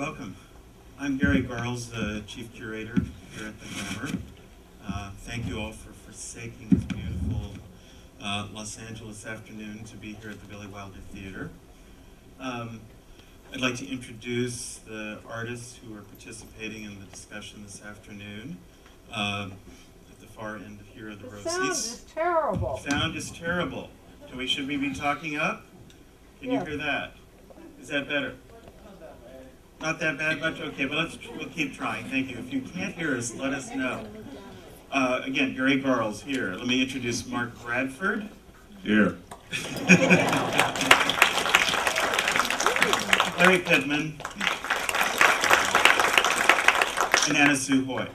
Welcome. I'm Gary Garrels, the chief curator here at the Hammer. Thank you all for forsaking this beautiful Los Angeles afternoon to be here at the Billy Wilder Theater. I'd like to introduce the artists who are participating in the discussion this afternoon. At the far end here of the row seats. Sound is terrible. Sound is terrible. Should we be talking up? Can you hear that? Is that better? Not that bad much? Okay, but we'll keep trying. Thank you. If you can't hear us, let us know. Again, Gary Garrels here. Let me introduce Mark Bradford. Here. Lari Pittman. And Anna Sue Hoy.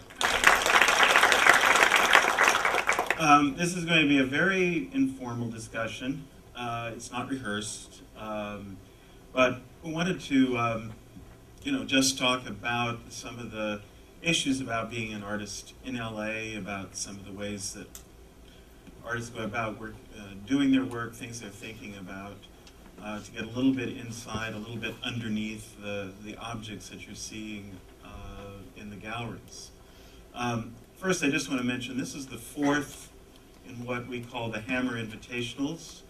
This is going to be a very informal discussion. It's not rehearsed. But we wanted to just talk about some of the issues about being an artist in LA, about some of the ways that artists go about doing their work, things they're thinking about, to get a little bit inside, a little bit underneath the objects that you're seeing in the galleries. First, I just want to mention this is the fourth in what we call the Hammer Invitationals.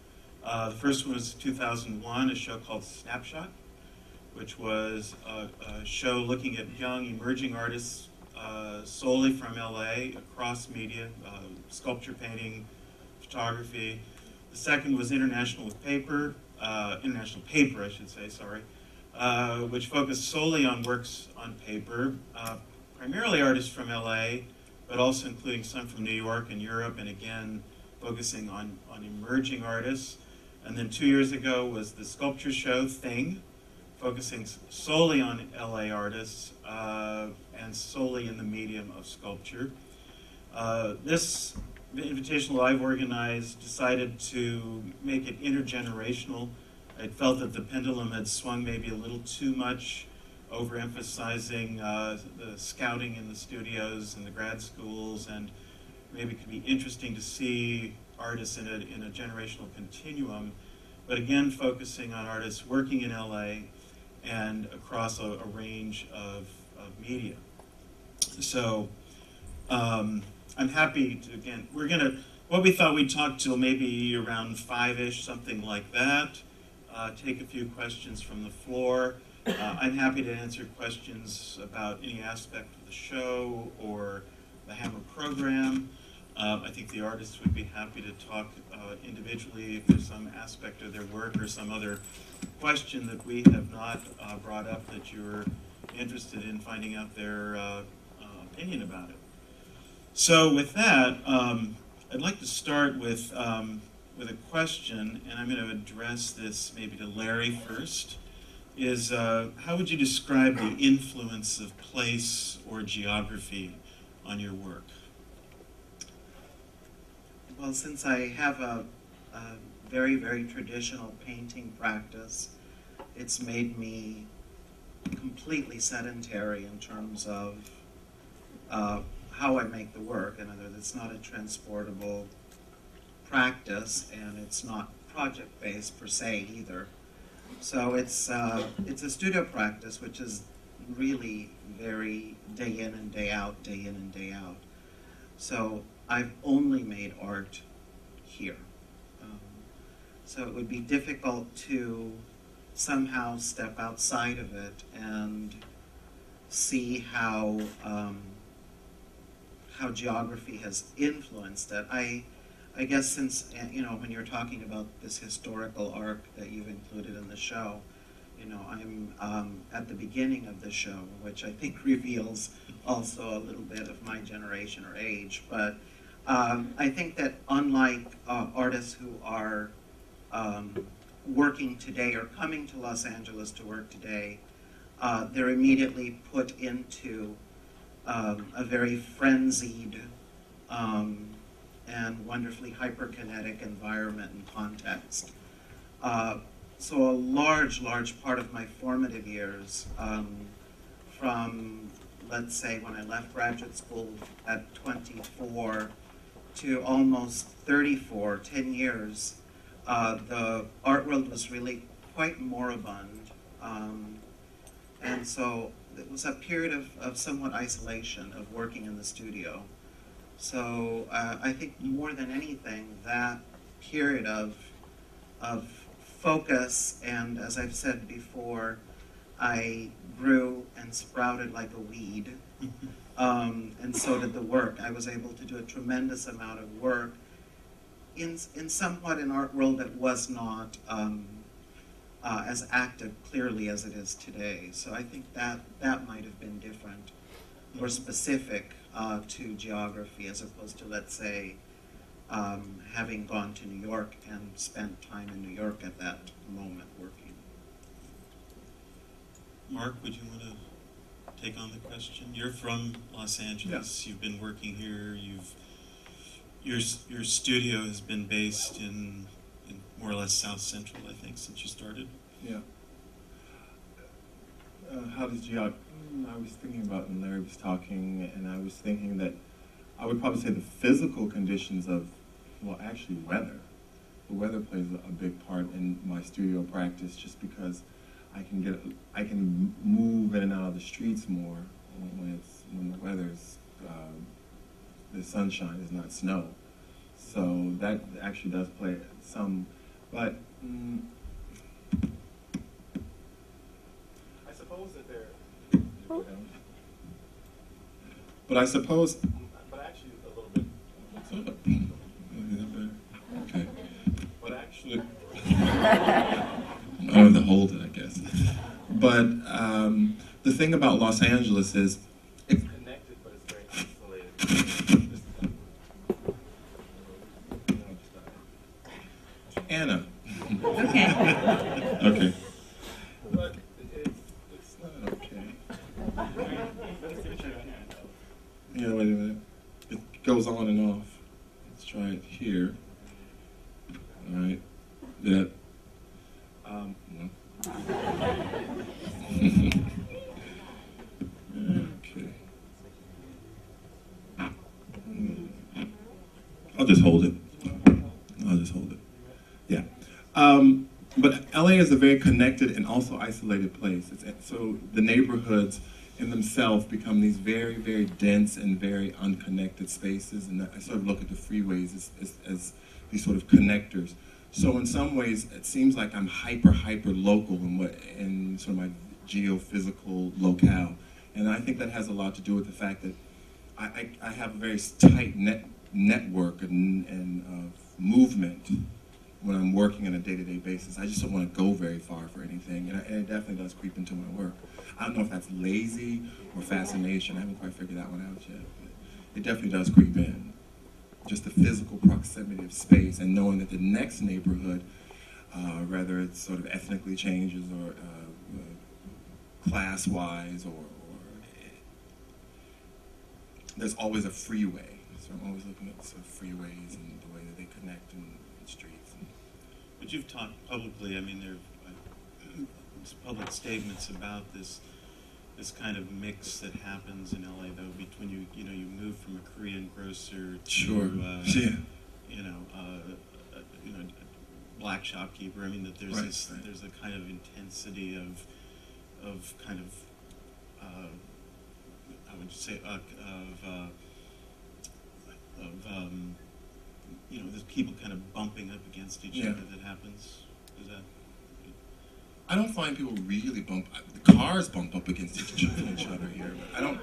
The first one was 2001, a show called Snapshot, which was a show looking at young emerging artists solely from LA, across media, sculpture, painting, photography. The second was International Paper, I should say, sorry, which focused solely on works on paper, primarily artists from LA, but also including some from New York and Europe, and again, focusing on emerging artists. And then 2 years ago was the sculpture show Thing, focusing solely on LA artists and solely in the medium of sculpture. This invitational I've organized decided to make it intergenerational. I felt that the pendulum had swung maybe a little too much, overemphasizing the scouting in the studios and the grad schools, and maybe it could be interesting to see artists in a generational continuum, but again focusing on artists working in LA and across a range of media. So I'm happy to, again, what we thought we'd talk till maybe around 5-ish, something like that, take a few questions from the floor. I'm happy to answer questions about any aspect of the show or the Hammer program. I think the artists would be happy to talk individually if there's some aspect of their work or some other question that we have not brought up that you're interested in finding out their opinion about it. So with that, I'd like to start with a question, and I'm going to address this maybe to Lari first. Is how would you describe the influence of place or geography on your work? Well, since I have a very, very traditional painting practice, it's made me completely sedentary in terms of how I make the work. In other words, it's not a transportable practice, and it's not project-based per se either. So it's a studio practice, which is really very day in and day out, day in and day out. So I've only made art here. So it would be difficult to somehow step outside of it and see how geography has influenced it. I guess since, when you're talking about this historical arc that you've included in the show, I'm at the beginning of the show, which I think reveals also a little bit of my generation or age. But I think that unlike artists who are working today or coming to Los Angeles to work today, they're immediately put into a very frenzied and wonderfully hyperkinetic environment and context. So a large part of my formative years, from, let's say, when I left graduate school at 24 to almost 34, 10 years, the art world was really quite moribund. And so it was a period of somewhat isolation, of working in the studio. So I think more than anything, that period of focus, and as I've said before, I grew and sprouted like a weed, and so did the work. I was able to do a tremendous amount of work in somewhat an art world that was not as active, clearly, as it is today. So I think that might have been different, more specific to geography, as opposed to, let's say, having gone to New York and spent time in New York at that moment working. Mark, would you want to take on the question? You're from Los Angeles. Yeah. You've been working here. Your studio has been based in more or less South Central, I think, since you started. Yeah. How does geography? I was thinking about when Larry was talking, and I was thinking that I would probably say the physical conditions of, well, actually weather. The weather plays a big part in my studio practice, just because I can move in and out of the streets more when the weather's the sunshine is not snow. So that actually does play some, but I suppose that there. But I suppose. But actually, a little bit. Okay. But actually, I don't have to hold it, I guess. But the thing about Los Angeles is it's connected, but it's very isolated. Anna. Okay. Okay. But it's not okay. Yeah, wait a minute. It goes on and off. Let's try it here. All right. Yeah. No. Okay. I'll just hold it. Yeah. But LA is a very connected and also isolated place. So the neighborhoods in themselves become these very, very dense and very unconnected spaces. And I sort of look at the freeways as these sort of connectors. So in some ways, it seems like I'm hyper local in sort of my geophysical locale. And I think that has a lot to do with the fact that I have a very tight network and movement when I'm working on a day-to-day basis. I just don't want to go very far for anything, and it definitely does creep into my work. I don't know if that's lazy or fascination. I haven't quite figured that one out yet, but it definitely does creep in. Just the physical proximity of space and knowing that the next neighborhood, whether it's sort of ethnically changes or class-wise, or there's always a freeway. So I'm always looking at sort of freeways and the way that they connect in streets. But you've talked publicly, I mean, there are public statements about this kind of mix that happens in LA, though, between you move from a Korean grocer to sure. Black shopkeeper. I mean, that there's there's a kind of intensity of kind of I would say there's people kind of bumping up against each other that happens. Is that? I don't find people really bump. The cars bump up against each other here. But I don't.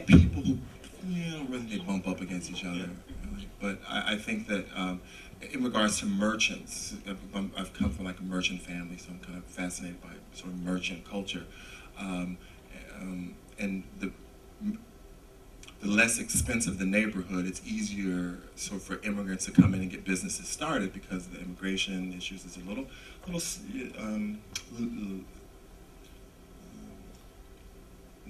People who really they bump up against each other. Really. But I think that in regards to merchants, I've come from like a merchant family, so I'm kind of fascinated by sort of merchant culture, and the less expensive the neighborhood, it's easier for immigrants to come in and get businesses started because the immigration issues is a little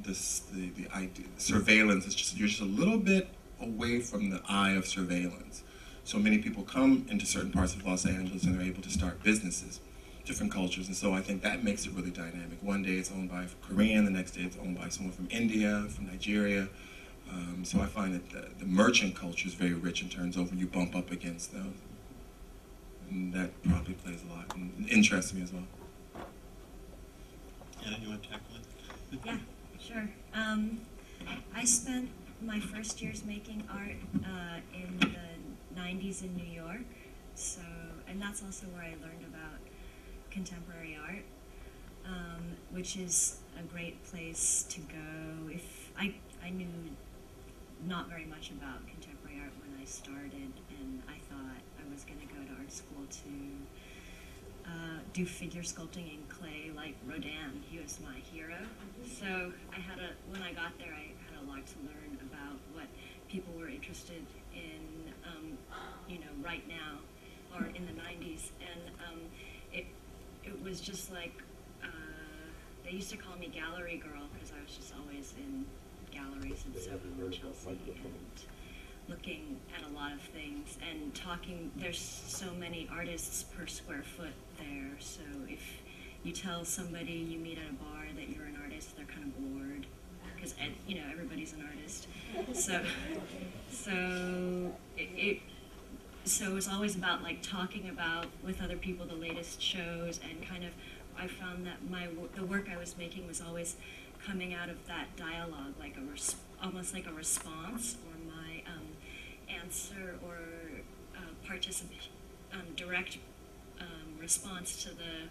the idea, surveillance is you're just a little bit away from the eye of surveillance. So many people come into certain parts of Los Angeles and they're able to start businesses, different cultures, and so I think that makes it really dynamic. One day it's owned by a Korean, the next day it's owned by someone from India, from Nigeria. So I find that the merchant culture is very rich and turns over, and you bump up against those. And that probably plays a lot and interests me as well. Anna, you want to tackle it? Yeah, sure. I spent my first years making art in the 90s in New York, so, and that's also where I learned about contemporary art, which is a great place to go. If I knew not very much about contemporary art when I started, and I thought I was going to go to art school to do figure sculpting in clay like Rodin. He was my hero. So when I got there, I had a lot to learn about what people were interested in, right now, or in the 90s. And it was just like, they used to call me gallery girl because I was just always in galleries and Soho and Chelsea and looking at a lot of things and talking. There's so many artists per square foot there, so if you tell somebody you meet at a bar that you're an artist, they're kind of bored because everybody's an artist. So it was always about like talking about with other people the latest shows, and kind of I found that the work I was making was always coming out of that dialogue, like almost like a response, or my answer, or direct response to the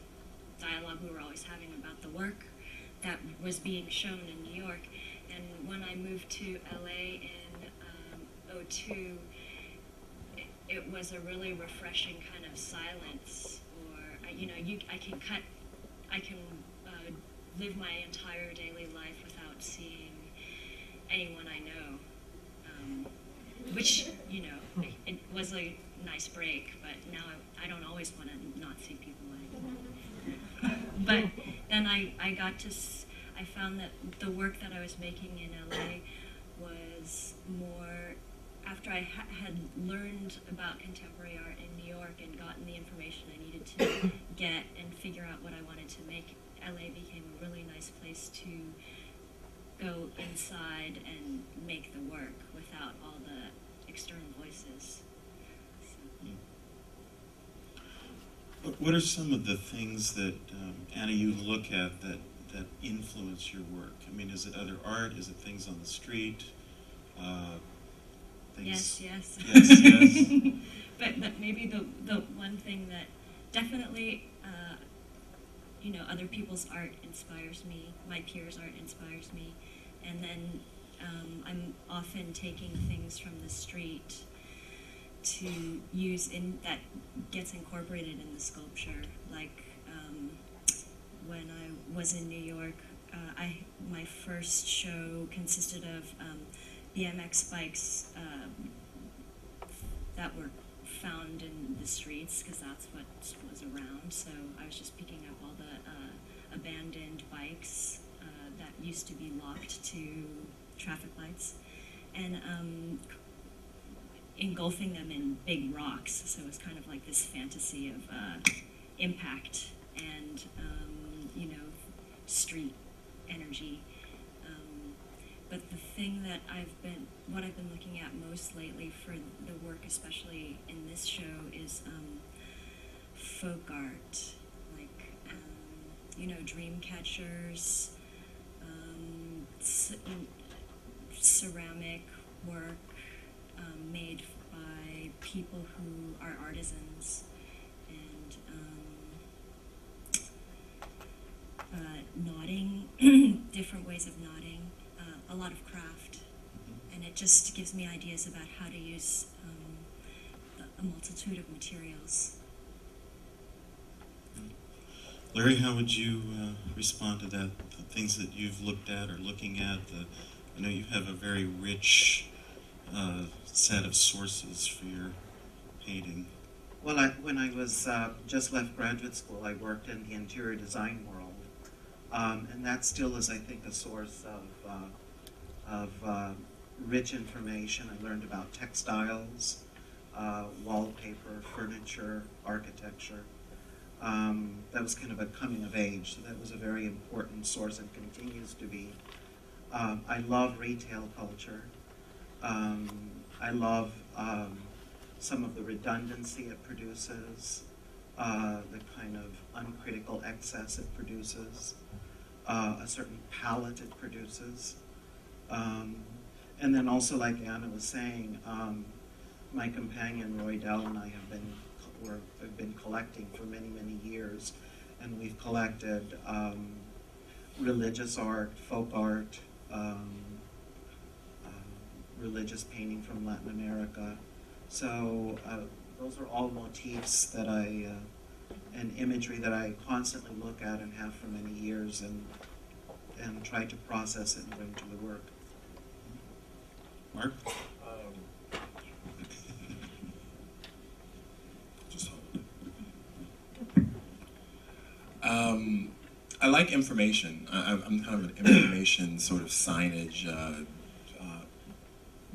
dialogue we were always having about the work that was being shown in New York. And when I moved to LA in '02, it was a really refreshing kind of silence, or I can live my entire daily life without seeing anyone I know, which, it was a nice break, but now I don't always want to not see people I know. But then I found that the work that I was making in LA was more, after I had learned about contemporary art in New York and gotten the information I needed to get and figure out what I wanted to make, LA became a really nice place to go inside and make the work without all the external voices. So. What are some of the things that, Anna, you look at that influence your work? I mean, is it other art? Is it things on the street? Yes. Yes, yes. But maybe the one thing that definitely, other people's art inspires me. My peers' art inspires me, and then I'm often taking things from the street to use that gets incorporated in the sculpture. Like when I was in New York, my first show consisted of BMX bikes that were found in the streets, because that's what was around. So I was just picking up all the abandoned bikes that used to be locked to traffic lights, and engulfing them in big rocks. So it was kind of like this fantasy of impact and street energy. But the thing that what I've been looking at most lately for the work, especially in this show, is folk art, like dream catchers, ceramic work made by people who are artisans, and knotting, different ways of knotting, a lot of craft, and it just gives me ideas about how to use a multitude of materials. Larry, how would you respond to that? The things that you've looked at or looking at, I know you have a very rich set of sources for your painting. Well, when I was just left graduate school, I worked in the interior design world, and that still is, I think, a source of rich information. I learned about textiles, wallpaper, furniture, architecture. That was kind of a coming of age, so that was a very important source and continues to be. I love retail culture. I love some of the redundancy it produces, the kind of uncritical excess it produces. a certain palette it produces. And then also, like Anna was saying, my companion Roy Dell and I have been collecting for many, many years, and we've collected religious art, folk art, religious painting from Latin America. So those are all motifs that and imagery that I constantly look at and have for many years, and try to process it and bring to the work. Mark? Just hold it. I like information. I'm kind of an information sort of signage,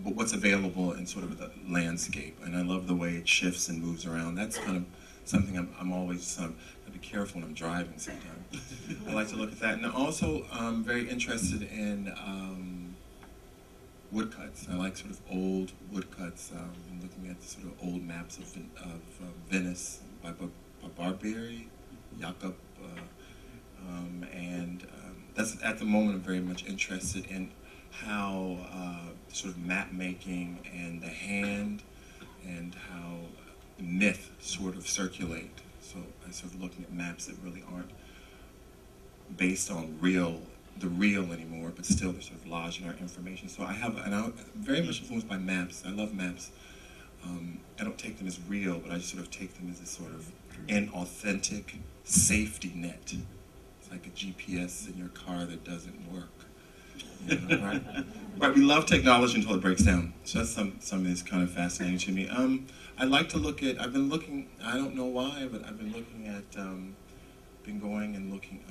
but what's available in sort of the landscape. And I love the way it shifts and moves around. That's kind of something I'm always, I have to be careful when I'm driving sometimes. I like to look at that. And also, I'm very interested in woodcuts. I like sort of old woodcuts. I'm looking at sort of old maps of Venice by Barbieri, Jakob, and that's at the moment I'm very much interested in how sort of map making and the hand and how the myth sort of circulate. So I'm sort of looking at maps that really aren't based on the real anymore, but still they're sort of lodging our information. So I'm very much influenced by maps. I love maps. I don't take them as real, but I just sort of take them as a sort of inauthentic safety net. It's like a GPS in your car that doesn't work. You know, right? Right, we love technology until it breaks down. So that's something that's kind of fascinating to me. I like to look at, I've been looking, I don't know why, but I've been looking at, been going and looking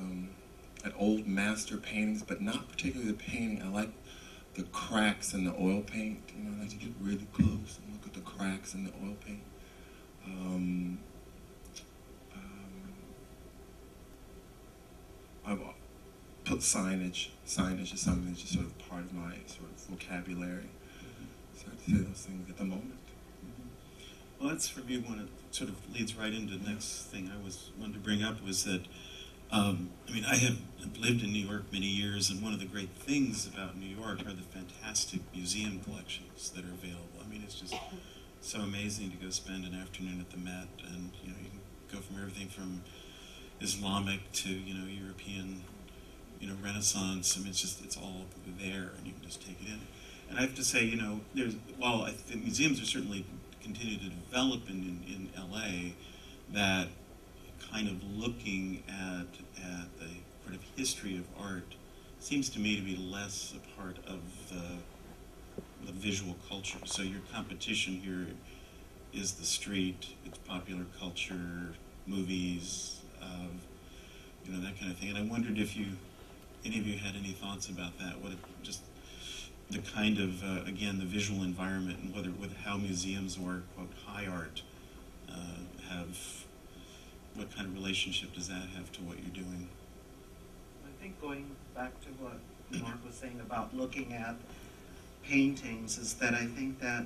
at old master paintings, but not particularly the painting. I like the cracks in the oil paint. You know, I like to get really close and look at the cracks in the oil paint. I've put signage. Signage is something that's just sort of part of my sort of vocabulary. So I'd say those things at the moment. Well, that's for me one. It sort of leads right into the next thing I wanted to bring up was that. I mean, I have lived in New York many years, and one of the great things about New York are the fantastic museum collections that are available. I mean, it's just so amazing to go spend an afternoon at the Met, and you know, you can go from everything from Islamic to European, Renaissance. I mean, it's all there, and you can just take it in. And I have to say, while I think museums are certainly continue to develop in LA, that kind of looking at the sort of history of art seems to me to be less a part of the visual culture. So your competition here is the street, it's popular culture, movies, that kind of thing. And I wondered if any of you had any thoughts about that, just the kind of, again, the visual environment and with how museums or, quote, high art what kind of relationship does that have to what you're doing? I think going back to what Mark was saying about looking at paintings is that I think that,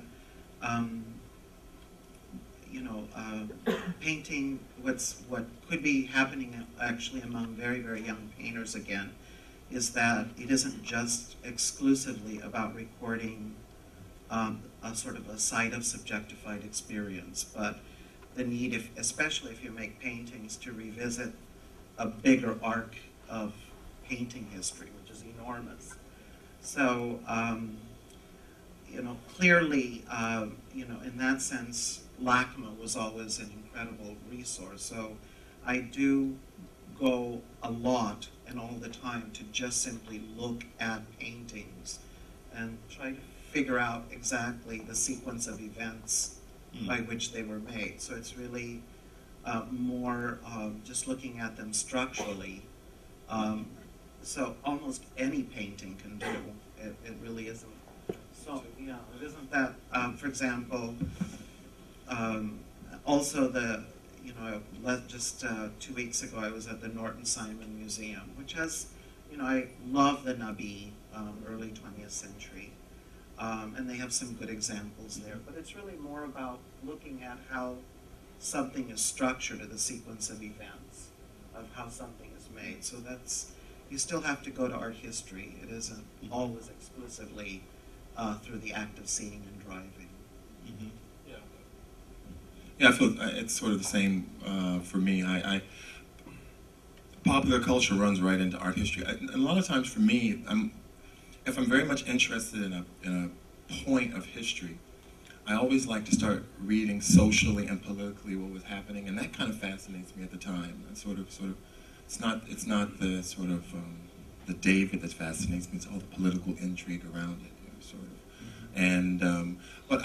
painting, what could be happening actually among very, very young painters again, is that it isn't just exclusively about recording a sort of a site of subjectified experience, but the need, especially if you make paintings, to revisit a bigger arc of painting history, which is enormous. So, clearly, in that sense, LACMA was always an incredible resource. So I do go a lot and all the time to just simply look at paintings and try to figure out exactly the sequence of events by which they were made. So it's really more just looking at them structurally. So almost any painting can do. It really isn't. So yeah, it isn't that. For example, also just 2 weeks ago I was at the Norton Simon Museum, which has, I love the Nabi, early 20th century. And they have some good examples there, but it's really more about looking at how something is structured, or the sequence of events of how something is made. So that's, you still have to go to art history. It isn't always exclusively through the act of seeing and driving. Mm-hmm. Yeah, I feel it's sort of the same for me. Popular culture runs right into art history. A lot of times for me, if I'm very much interested in a point of history, I always like to start reading socially and politically what was happening, and that kind of fascinates me at the time. That sort of, it's not the sort of the David that fascinates me. It's all the political intrigue around it, you know, sort of. And but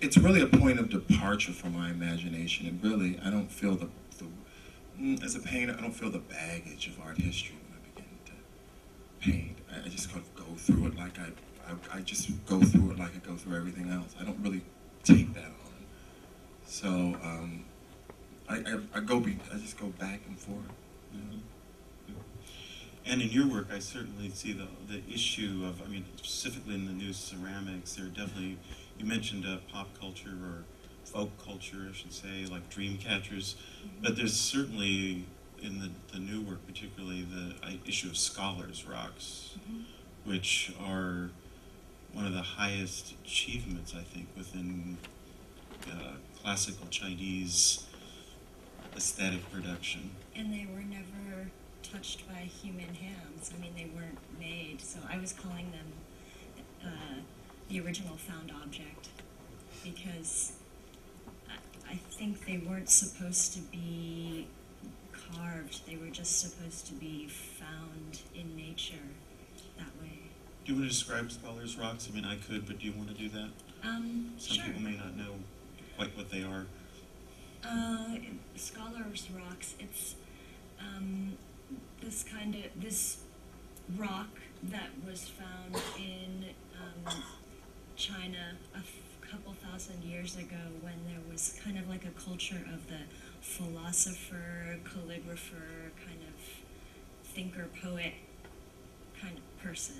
it's really a point of departure for my imagination. And really, I don't feel as a painter, I don't feel the baggage of art history when I begin to paint. I just kind of go through it like I just go through it like I go through everything else. I don't really take that on. So I just go back and forth. You know? And in your work, I certainly see the issue of, I mean, specifically in the new ceramics, there are definitely, you mentioned pop culture or folk culture, I should say, like dream catchers, but there's certainly, in the new work particularly, the issue of scholars' rocks, which are one of the highest achievements, I think, within classical Chinese aesthetic production. And they were never touched by human hands. I mean, they weren't made. So I was calling them the original found object, because I think they weren't supposed to be carved. They were just supposed to be found in nature that way. Do you want to describe scholars' rocks? I mean, I could, but do you want to do that? Some Sure. people may not know quite what they are. Scholars' rocks, it's this rock that was found in China a couple thousand years ago, when there was kind of like a culture of the philosopher, calligrapher, kind of thinker, poet kind of person.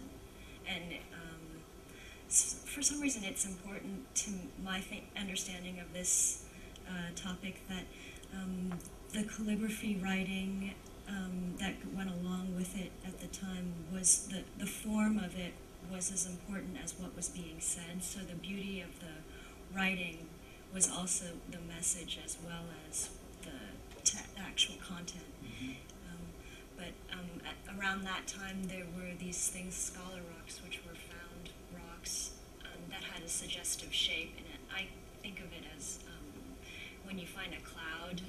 And for some reason it's important to my understanding of this topic that the calligraphy writing that went along with it at the time was the form of it was as important as what was being said. So the beauty of the writing was also the message as well as the actual content. Around that time, there were these things, scholar rocks, which were found rocks that had a suggestive shape in it. I think of it as when you find a cloud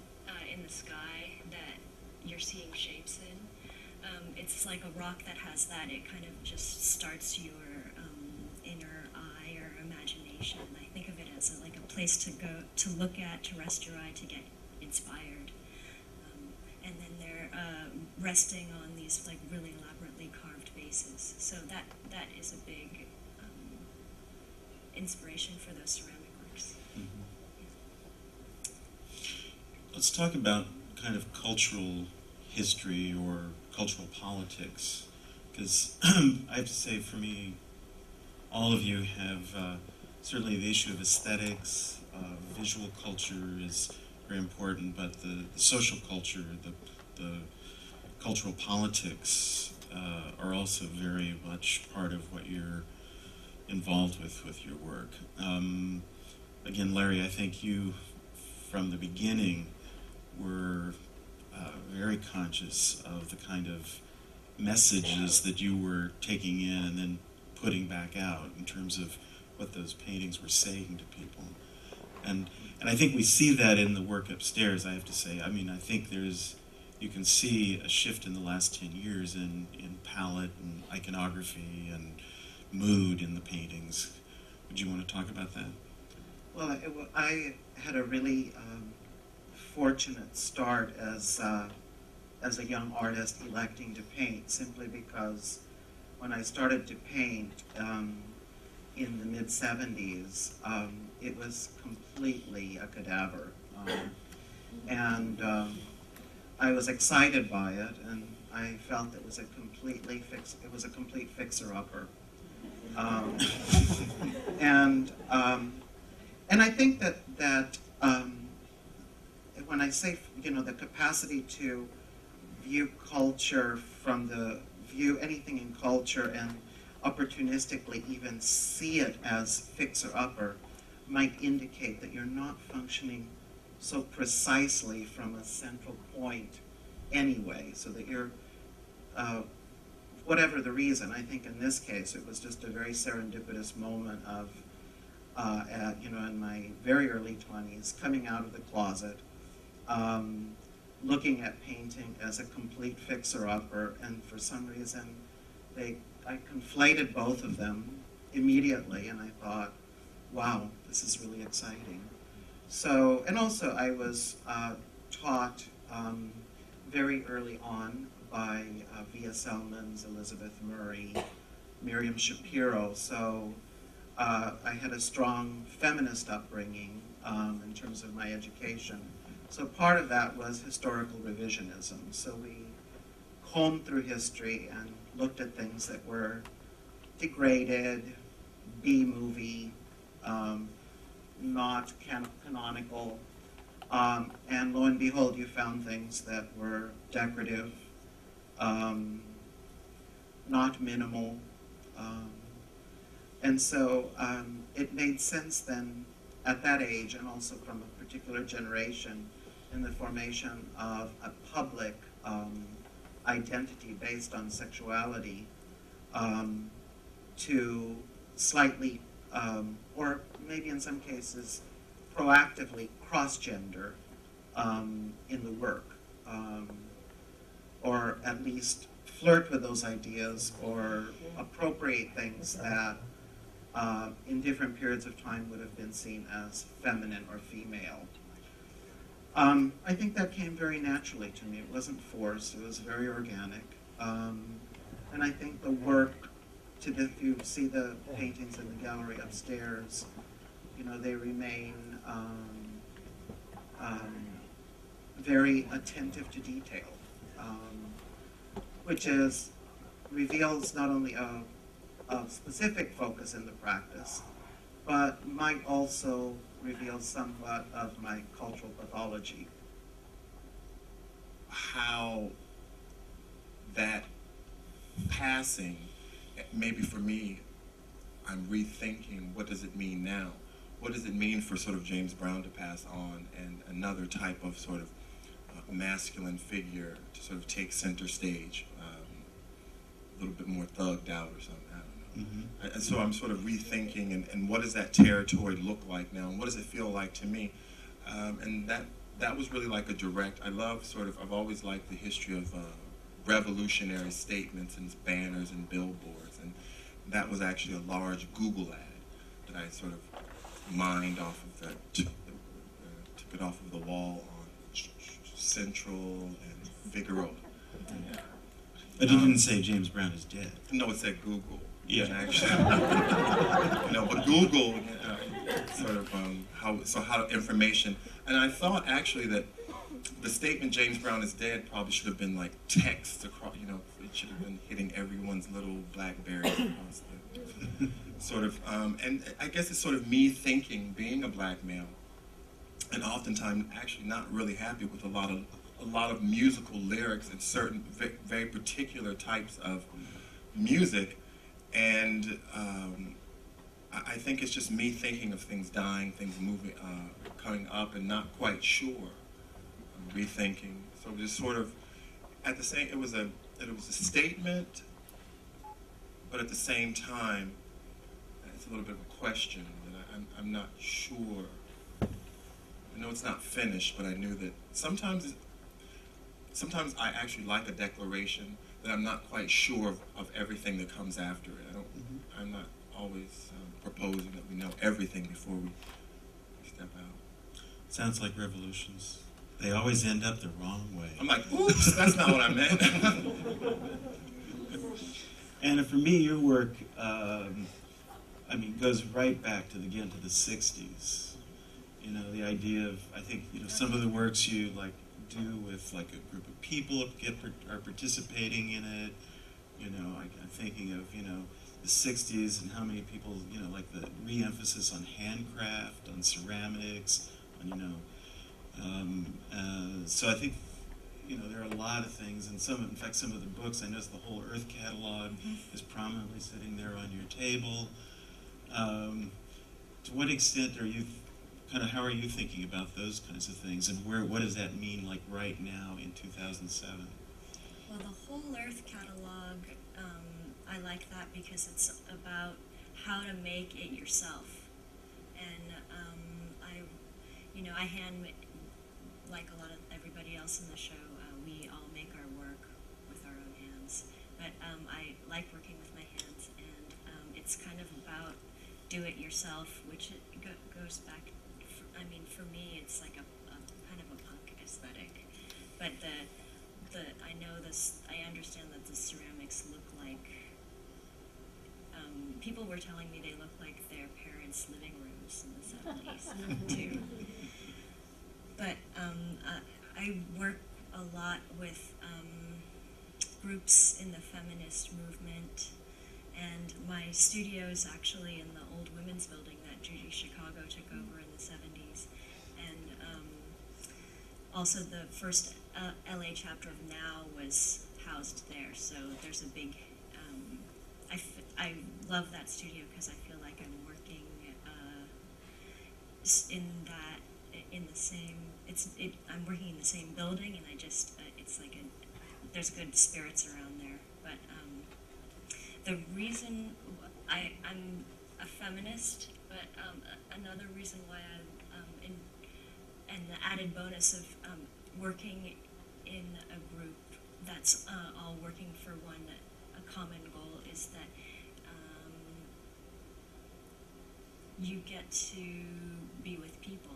in the sky that you're seeing shapes in. It's like a rock that has that. It kind of just starts your inner eye or imagination. I think of it as like a place to go, to look at, to rest your eye, to get inspired. And then they're resting on these like really elaborately carved bases. So that is a big inspiration for those ceramic works. Let's talk about kind of cultural history or cultural politics, because I have to say, for me, all of you have certainly the issue of aesthetics, visual culture is very important, but the social culture, the cultural politics are also very much part of what you're involved with your work. Again, Larry, I think you, from the beginning, were very conscious of the kind of messages that you were taking in and then putting back out in terms of what those paintings were saying to people. And I think we see that in the work upstairs, I have to say. I mean, I think you can see a shift in the last 10 years in palette and iconography and mood in the paintings. Would you want to talk about that? Well, I had a really fortunate start as a young artist electing to paint, simply because when I started to paint in the mid-70s, it was completely a cadaver. And I was excited by it, and I felt it was a complete fixer-upper. And I think that when I say, the capacity to view culture from the view anything in culture and opportunistically even see it as fixer-upper might indicate that you're not functioning so precisely from a central point anyway, so that you're, whatever the reason, I think in this case it was just a very serendipitous moment of, in my very early 20s, coming out of the closet, looking at painting as a complete fixer-upper, and for some reason I conflated both of them immediately, and I thought, wow, this is really exciting. So, and also I was taught very early on by Via Selman's, Elizabeth Murray, Miriam Shapiro, so I had a strong feminist upbringing in terms of my education. So part of that was historical revisionism. So we combed through history and looked at things that were degraded, B-movie, not canonical, and lo and behold, you found things that were decorative, not minimal, and so it made sense then at that age, and also from a particular generation, in the formation of a public identity based on sexuality, to slightly, or maybe in some cases, proactively cross-gender in the work, or at least flirt with those ideas or appropriate things that in different periods of time would have been seen as feminine or female. I think that came very naturally to me. It wasn't forced, it was very organic. And I think the work, if you see the paintings in the gallery upstairs, they remain very attentive to detail, which reveals not only a specific focus in the practice, but might also reveal somewhat of my cultural pathology. How that passing, maybe for me, I'm rethinking, what does it mean now? What does it mean for sort of James Brown to pass on and another type of sort of masculine figure to sort of take center stage, a little bit more thugged out or something, I don't know. Mm-hmm. And so I'm sort of rethinking, and what does that territory look like now, and what does it feel like to me? And that was really like a direct, I've always liked the history of revolutionary statements and banners and billboards, and that was actually a large Google ad that I sort of mined off of took it off of the wall on Central and Figueroa. But you didn't say James Brown is dead. No, it said Google. Yeah. Actually, but Google sort of how information, and I thought actually that the statement James Brown is dead probably should have been like text across, it should have been hitting everyone's little BlackBerry across the sort of, and I guess it's sort of me thinking, being a black male, and oftentimes actually not really happy with a lot of musical lyrics and certain very particular types of music, and I think it's just me thinking of things dying, things moving, coming up, and not quite sure, rethinking. So just sort of at the same, it was a statement, but at the same time, it's a little bit of a question that I'm not sure. I know it's not finished, but I knew that sometimes I actually like a declaration that I'm not quite sure of everything that comes after it. I'm not always proposing that we know everything before we step out. Sounds like revolutions. They always end up the wrong way. I'm like, oops, that's not what I meant. And for me, your work, goes right back to the 60s. The idea of, I think, some of the works you do with a group of people are participating in it. I'm thinking of the 60s and how many people like the re-emphasis on handcraft, on ceramics, on so I think there are a lot of things, and in fact, some of the books, I noticed the whole Earth catalog is prominently sitting there on your table. To what extent are you, how are you thinking about those kinds of things, and what does that mean, like right now in 2007? Well, the whole Earth catalog, I like that because it's about how to make it yourself. And I hand, like a lot of everybody else in the show, we all make our work with our own hands. But I like working with my hands, and it's kind of about do it yourself, which goes back. For me, it's like a kind of a punk aesthetic. But I understand that the ceramics look like. People were telling me they look like their parents' living rooms in the 70s too. But I work a lot with groups in the feminist movement, and my studio is actually in the old women's building that Judy Chicago took over in the 70s. And also the first LA chapter of Now was housed there, so there's a big, I love that studio because I feel like I'm working I'm working in the same building, and I just, it's like there's good spirits around there. But the reason I'm a feminist, but another reason why and the added bonus of working in a group that's all working for a common goal is that you get to be with people.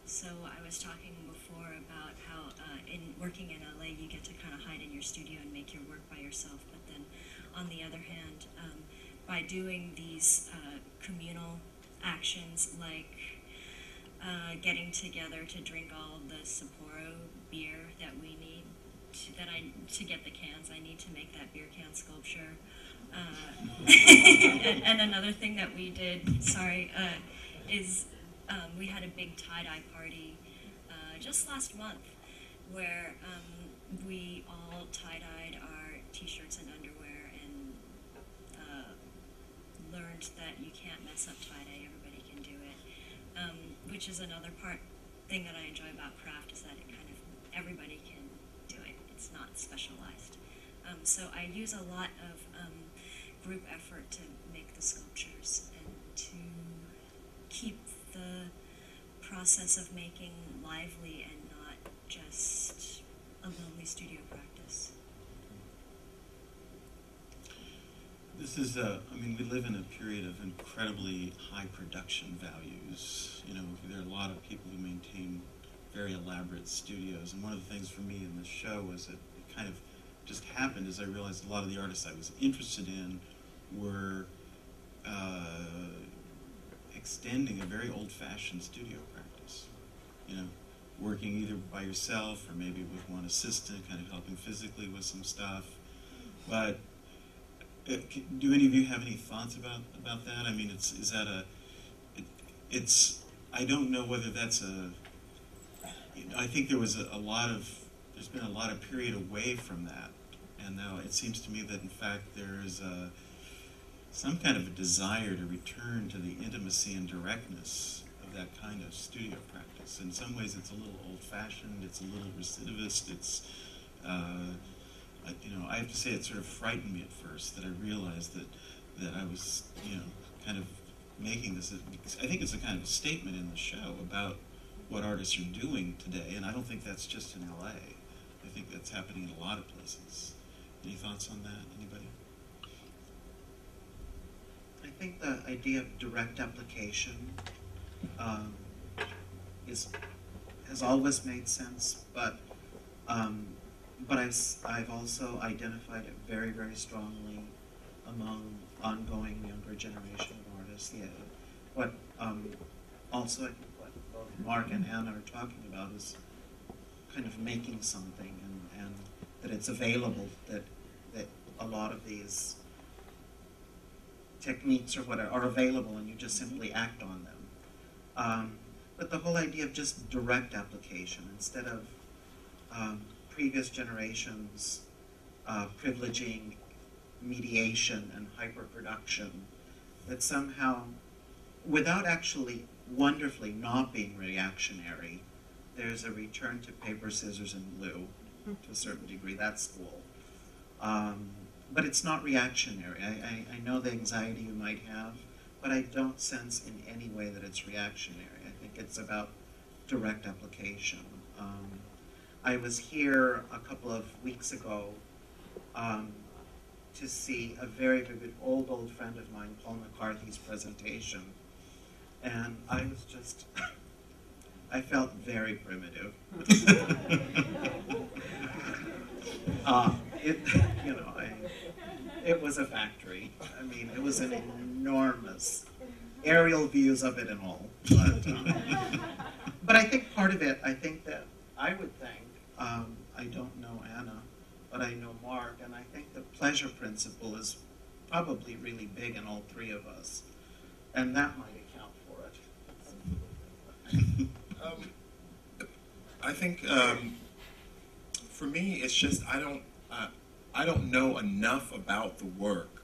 So I was talking before about how in working in LA you get to kind of hide in your studio and make your work by yourself, but then on the other hand, by doing these communal actions like getting together to drink all the Sapporo beer that we need to get the cans, I need to make that beer can sculpture. And another thing that we did, is we had a big tie-dye party just last month where we all tie-dyed our t-shirts and underwear and learned that you can't mess up tie-dye, everybody can do it. Which is another thing that I enjoy about craft, is that it kind of, everybody can do it. It's not specialized. So I use a lot of group effort to make the sculptures and to keep the process of making lively and not just a lonely studio practice. This is, we live in a period of incredibly high production values. There are a lot of people who maintain very elaborate studios, and one of the things for me in this show was that it kind of just happened as I realized a lot of the artists I was interested in were extending a very old-fashioned studio practice. Working either by yourself or maybe with one assistant, kind of helping physically with some stuff. But do any of you have any thoughts about that? I don't know whether that's I think there's been a lot of period away from that, and now it seems to me that in fact there is some kind of a desire to return to the intimacy and directness of that kind of studio practice. In some ways it's a little old-fashioned, it's a little recidivist, it's, I have to say it sort of frightened me at first that I realized that I was, kind of making this, I think it's a kind of a statement in the show about what artists are doing today, and I don't think that's just in LA. I think that's happening in a lot of places. Any thoughts on that, anybody? I think the idea of direct application has always made sense, but I've also identified it very, very strongly among ongoing younger generation of artists. Yeah, what also I think what both Mark and Anna are talking about is kind of making something, and that it's available, that a lot of these techniques or whatever are available and you just simply act on them. But the whole idea of just direct application instead of previous generations privileging mediation and hyperproduction, that somehow, without actually wonderfully not being reactionary, there's a return to paper, scissors, and glue to a certain degree. That's cool. But it's not reactionary. I know the anxiety you might have, but I don't sense in any way that it's reactionary. I think it's about direct application. I was here a couple of weeks ago to see a very, very good old friend of mine, Paul McCarthy's presentation. And I was just, I felt very primitive. It was a factory. I mean, it was an enormous, aerial views of it and all. But I think part of it, I think that, I would think, I don't know Anna, but I know Mark, and I think the pleasure principle is probably really big in all three of us. And that might account for it. I think for me, it's just I don't know enough about the work.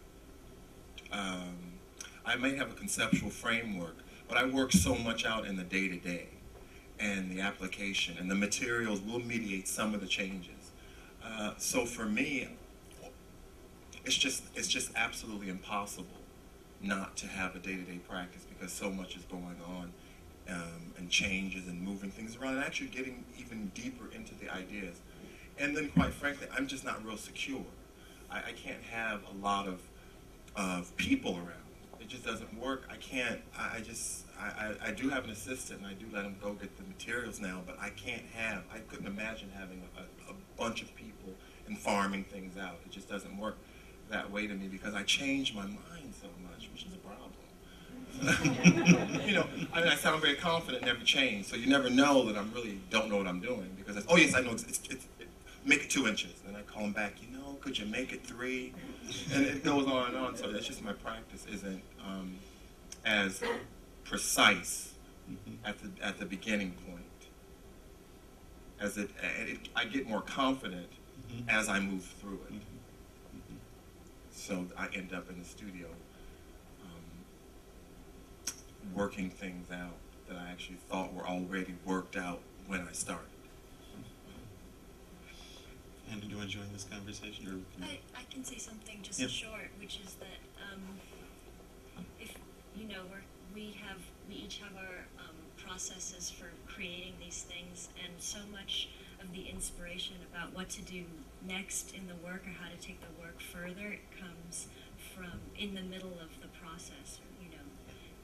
I may have a conceptual framework, but I work so much out in the day-to-day and the application, and the materials will mediate some of the changes. So for me, it's just absolutely impossible not to have a day-to-day practice, because so much is going on and changes and moving things around and actually getting even deeper into the ideas. And then, quite frankly, I'm just not real secure. I can't have a lot of people around. It just doesn't work. I can't. I do have an assistant, and I do let him go get the materials now. But I couldn't imagine having a bunch of people and farming things out. It just doesn't work that way to me, because I change my mind so much, which is a problem. I mean, I sound very confident, never change. So you never know that I really don't know what I'm doing, because it's, oh yes, I know make it 2 inches. Then I call him back, could you make it 3? And it goes on and on. So that's just, my practice isn't as precise at the beginning point. I get more confident as I move through it. So I end up in the studio working things out that I actually thought were already worked out when I started. And do you want to join this conversation? Or I can say something just short, which is that if we each have our processes for creating these things, and so much of the inspiration about what to do next in the work or how to take the work further comes from in the middle of the process,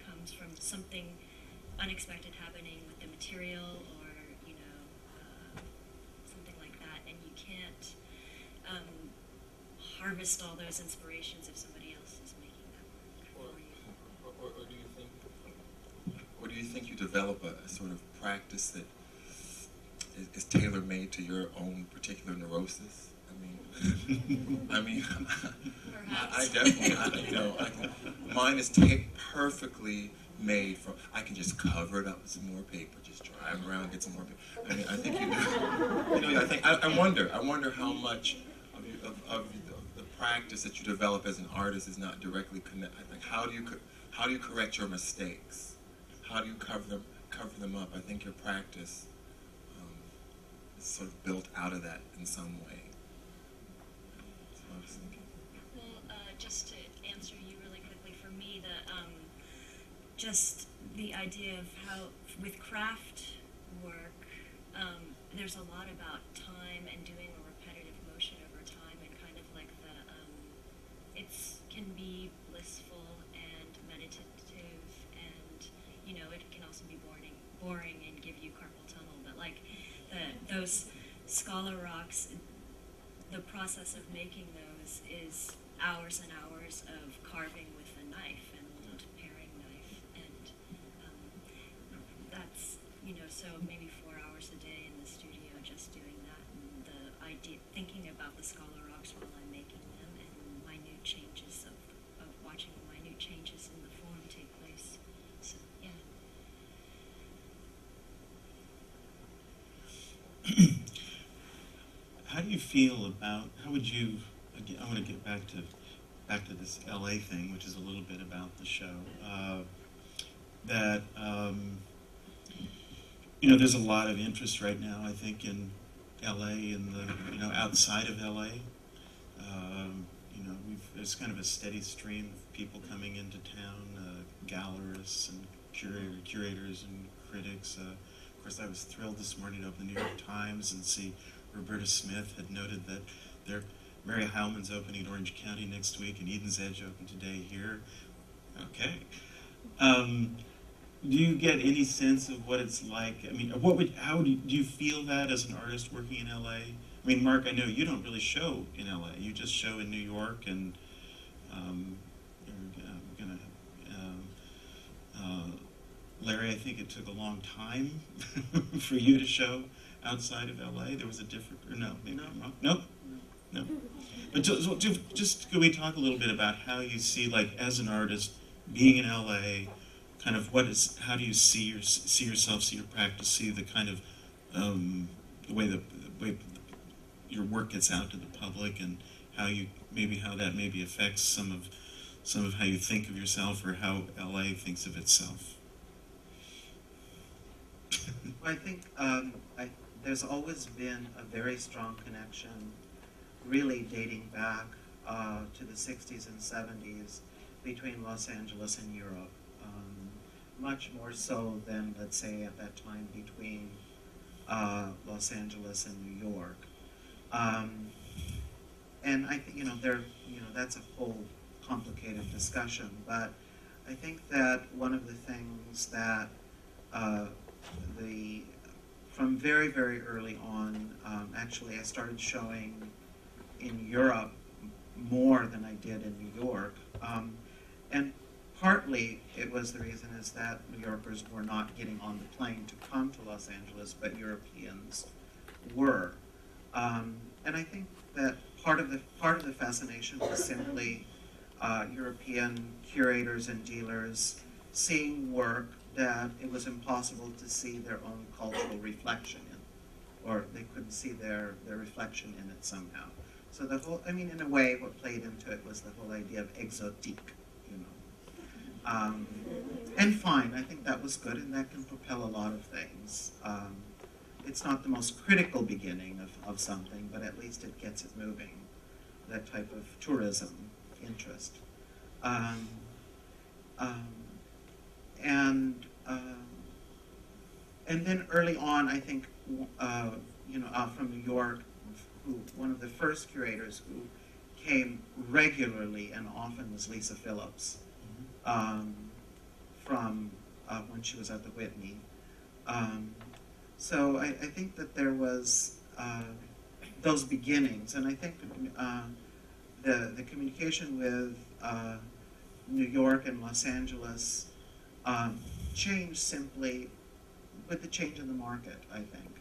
comes from something unexpected happening with the material, or something like that, and you can't harvest all those inspirations if somebody else is making that work for you. Or do you think you develop a sort of practice that is tailor-made to your own particular neurosis? I mean, I definitely, mine is perfectly made from. I can just cover it up with some more paper, just drive around, get some more paper. I mean, I think I wonder how much of the practice that you develop as an artist is not directly connected. I think how do you correct your mistakes? How do you cover them up? I think your practice is sort of built out of that in some way. That's what I was thinking. Well, just to answer you really quickly, for me, just the idea of how with craft work, there's a lot about time and doing a repetitive motion over time, and kind of like it can be blissful and meditative, and it can also be boring and give you carpal tunnel. But like those scholar rocks, the process of making those is hours and hours of carving with a knife and a little paring knife, and that's so maybe 4 hours a day in the studio just doing that, and the idea, thinking about the scholar rocks while I'm making them, and minute changes of watching minute changes in the form take place. So yeah. feel about, how would you, again, I want to get back to this LA thing, which is a little bit about the show, that, you know, there's a lot of interest right now, I think, in LA and the, you know, outside of LA. You know, there's kind of a steady stream of people coming into town, gallerists and curators and critics. Of course, I was thrilled this morning to open the New York Times and see Roberta Smith had noted that Mary Heilman's opening in Orange County next week and Eden's Edge opened today here. Okay. Do you get any sense of what it's like? I mean, how do you feel that as an artist working in LA? I mean, Mark, I know you don't really show in LA. You just show in New York, and you're gonna. Larry, I think it took a long time for you to show outside of LA. There was a different, or no, maybe I'm wrong. Nope. No. But just could we talk a little bit about how you see, like, as an artist, being in LA, kind of how do you see yourself, see your practice, see the kind of the way your work gets out to the public, and how that maybe affects some of how you think of yourself or how LA thinks of itself. Well, I think there's always been a very strong connection, really dating back to the 60s and 70s, between Los Angeles and Europe. Much more so than, let's say, at that time between Los Angeles and New York. And I think, that's a whole complicated discussion, but I think that one of the things that from very, very early on, actually I started showing in Europe more than I did in New York. And partly it was the reason is that New Yorkers were not getting on the plane to come to Los Angeles, but Europeans were. And I think that part of the fascination was simply European curators and dealers seeing work that it was impossible to see their own cultural reflection in, or they couldn't see their reflection in it somehow. So the whole, I mean, in a way, what played into it was the whole idea of exotique, you know. And fine, I think that was good, and that can propel a lot of things. It's not the most critical beginning of something, but at least it gets it moving, that type of tourism interest. And then early on, I think, from New York, one of the first curators who came regularly and often was Lisa Phillips, from when she was at the Whitney. So I think that there was those beginnings, and I think the communication with New York and Los Angeles changed simply with the change in the market, I think.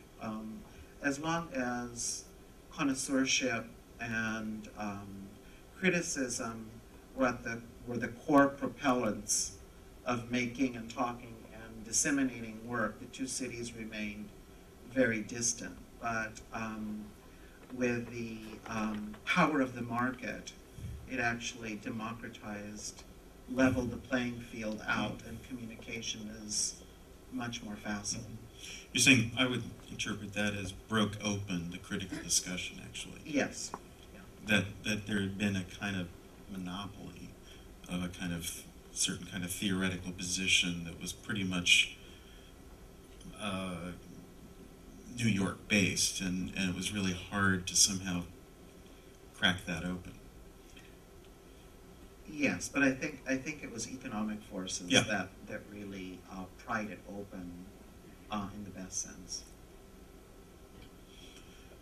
As long as connoisseurship and criticism were the core propellants of making and talking and disseminating work, the two cities remained very distant. But with the power of the market, it actually democratized, leveled the playing field out, and communication is much more facile. You're saying, I would interpret that as broke open the critical discussion, actually. Yes. Yeah. That there had been a kind of monopoly of a kind of certain kind of theoretical position that was pretty much New York based, and it was really hard to somehow crack that open. Yes, but I think it was economic forces that really pried it open in the best sense.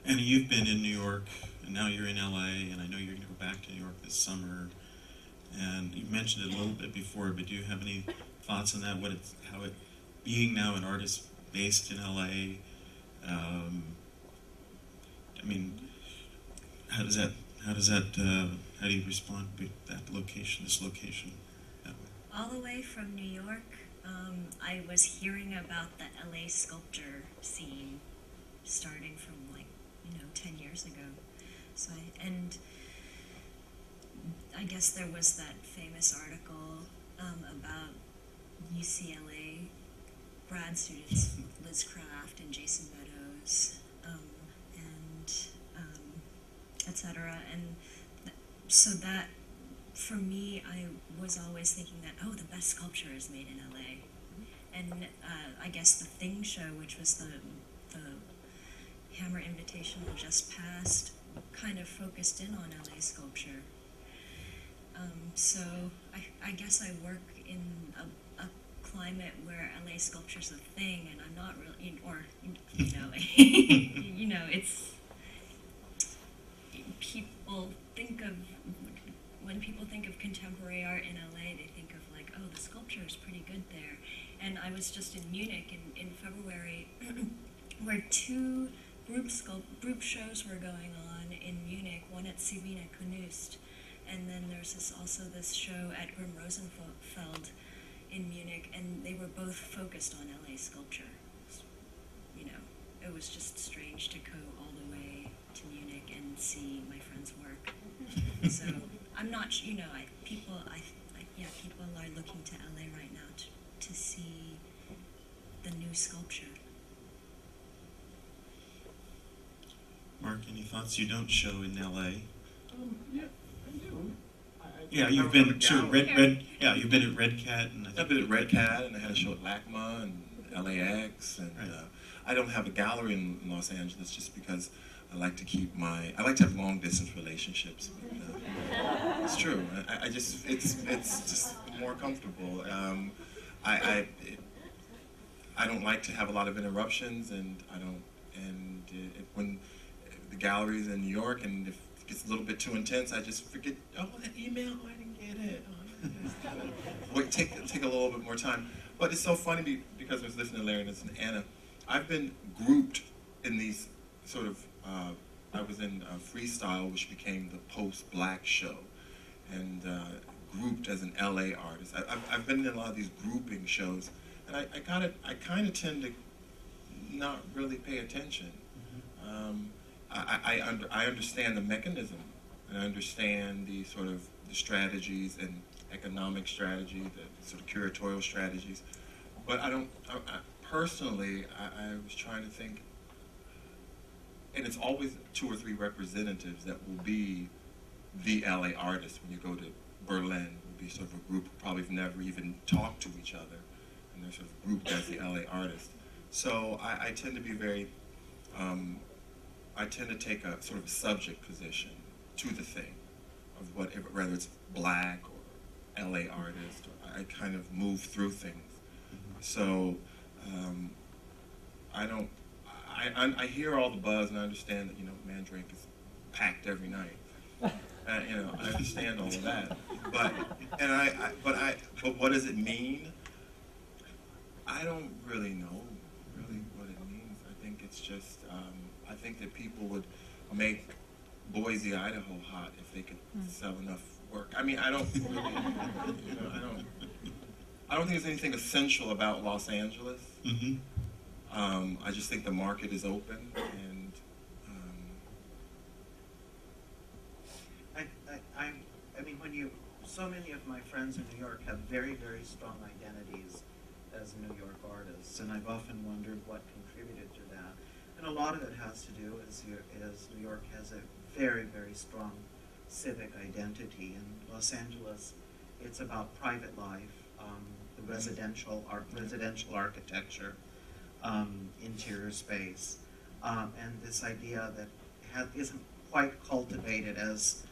And you've been in New York, and now you're in LA, and I know you're going to go back to New York this summer. And you mentioned it a little bit before, but do you have any thoughts on that? Being now an artist based in LA, I mean, how do you respond to that location, this location? That way? All the way from New York, I was hearing about the LA sculpture scene starting from 10 years ago. And I guess there was that famous article about UCLA grad students, Liz Craft and Jason Meadows, and etc. And so that, for me, I was always thinking that, oh, the best sculpture is made in LA. And I guess the Thing Show, which was the Hammer Invitational just passed, kind of focused in on LA sculpture. So I guess I work in a climate where LA sculpture's a thing, and I'm not really, or, you know, you know, it's, people think of, when people think of contemporary art in LA, they think of like, oh, the sculpture is pretty good there. And I was just in Munich in February, where two group shows were going on in Munich, one at Sirena Kunst, and then there's also this show at Grim Rosenfeld in Munich, and they were both focused on LA sculpture. You know, it was just strange to go all the way to Munich and see my friend's work. So I'm not, you know, people are looking to LA right now to see the new sculpture. Mark, any thoughts? You don't show in LA. Yeah, I do. Yeah, you've been to Yeah, you've been at Red Cat, and I've been at Red Cat, and I had a show at LACMA and LAX, and Right. I don't have a gallery in Los Angeles just because I like to have long distance relationships. It's true. It's just more comfortable. I don't like to have a lot of interruptions, and when the gallery's in New York, and if it gets a little bit too intense, I just forget, oh, that email, oh, I didn't get it. Oh, wait, take a little bit more time. But it's so funny because I was listening to Larry and Anna. I've been grouped in these sort of, I was in Freestyle, which became the post-black show, and grouped as an LA artist. I've been in a lot of these grouping shows, and I kind of tend to not really pay attention. I understand the mechanism, and I understand the sort of the strategies and economic strategy, the sort of curatorial strategies, but personally, I was trying to think, and it's always 2 or 3 representatives that will be the LA artist. When you go to Berlin, it will be sort of a group who probably have never even talked to each other, and they're sort of grouped as the LA artist. So I tend to be very, I tend to take a sort of subject position to the thing, of whatever, whether it's black or LA artist, or I kind of move through things. So I hear all the buzz, and I understand that, you know, Mandrake is packed every night. You know, I understand all of that. But what does it mean? I don't really know what it means. I think it's just, I think that people would make Boise, Idaho hot if they could sell enough work. I mean, I don't really, you know, I don't think there's anything essential about Los Angeles. Mm-hmm. I just think the market is open, and I mean, so many of my friends in New York have very, very strong identities as New York artists, and I've often wondered what contributed to that. And a lot of it has to do is New York has a very, very strong civic identity. In Los Angeles, it's about private life, the residential architecture, interior space, and this idea that isn't quite cultivated as,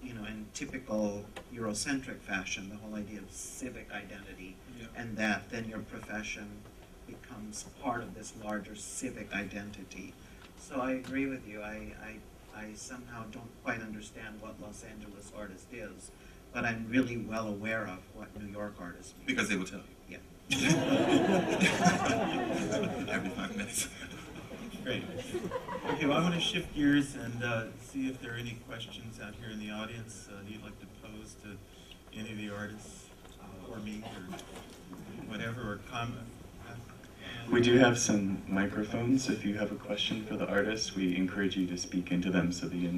you know, in typical Eurocentric fashion, the whole idea of civic identity, and that then your profession becomes part of this larger civic identity. So I agree with you. I somehow don't quite understand what Los Angeles artist is, but I'm really well aware of what New York artists mean. because they will tell you. Yeah. Every 5 minutes. Great. Okay, well, I want to shift gears and see if there are any questions out here in the audience you'd like to pose to any of the artists, or me, or whatever, or comment. We do have some microphones. If you have a question for the artist, we encourage you to speak into them so the